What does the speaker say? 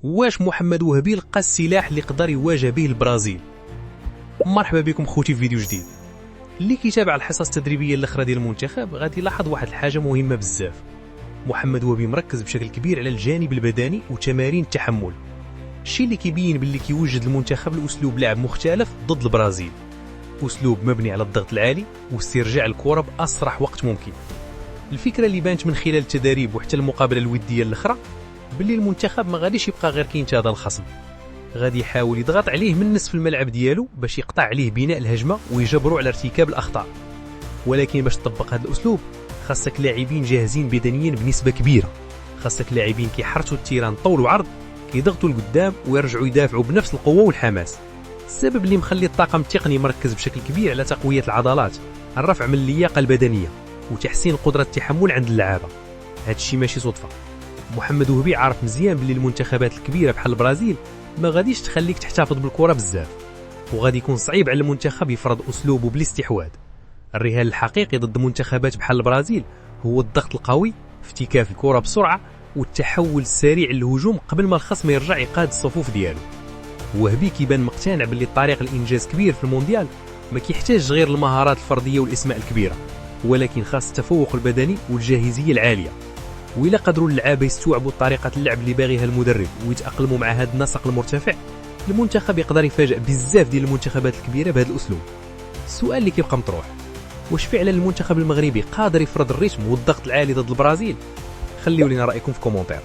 واش محمد وهبي لقى السلاح اللي قدر يواجه به البرازيل؟ مرحبا بكم خوتي في فيديو جديد. اللي كيتابع الحصص التدريبيه الاخرى ديال المنتخب غادي يلاحظ واحد الحاجه مهمه بزاف. محمد وهبي مركز بشكل كبير على الجانب البدني وتمارين التحمل، الشيء اللي كيبين باللي كيوجد المنتخب لاسلوب لعب مختلف ضد البرازيل، اسلوب مبني على الضغط العالي واسترجاع الكره باسرع وقت ممكن. الفكره اللي بانت من خلال التدريب وحتى المقابله الوديه الاخرى باللي المنتخب ما غاديش يبقى غير كينتظر الخصم، غادي يحاول يضغط عليه من نصف الملعب ديالو باش يقطع عليه بناء الهجمه ويجبروا على ارتكاب الاخطاء. ولكن باش تطبق هذا الاسلوب خاصك لاعبين جاهزين بدنيا بنسبه كبيره، خاصك لاعبين كيحرسوا التيران طول وعرض، كيضغطوا لقدام ويرجعوا يدافعوا بنفس القوه والحماس. السبب اللي مخلي الطاقم التقني مركز بشكل كبير على تقويه العضلات، الرفع من اللياقه البدنيه وتحسين قدره التحمل عند اللعابه. هذا الشيء ماشي صدفه. محمد وهبي عارف مزيان باللي المنتخبات الكبيره بحال البرازيل ما غاديش تخليك تحتفظ بالكره بزاف، وغادي يكون صعيب على المنتخب يفرض اسلوبه بالاستحواذ. الرهان الحقيقي ضد منتخبات بحال البرازيل هو الضغط القوي، افتكاك الكره بسرعه والتحول السريع للهجوم قبل ما الخصم يرجع يقاد الصفوف ديالو. وهبي كيبان مقتنع باللي الطريق لانجاز كبير في المونديال ما كيحتاج غير المهارات الفرديه والاسماء الكبيره، ولكن خاص التفوق البدني والجاهزيه العاليه. وإلا قدروا اللعابه يستوعبوا طريقه اللعب اللي باغيها المدرب ويتاقلموا مع هذا النسق المرتفع، المنتخب يقدر يفاجئ بزاف ديال المنتخبات الكبيره بهذا الاسلوب. السؤال اللي كيبقى مطروح، واش فعلا المنتخب المغربي قادر يفرض الريتم والضغط العالي ضد البرازيل؟ خليوا لنا رايكم في كومونتير.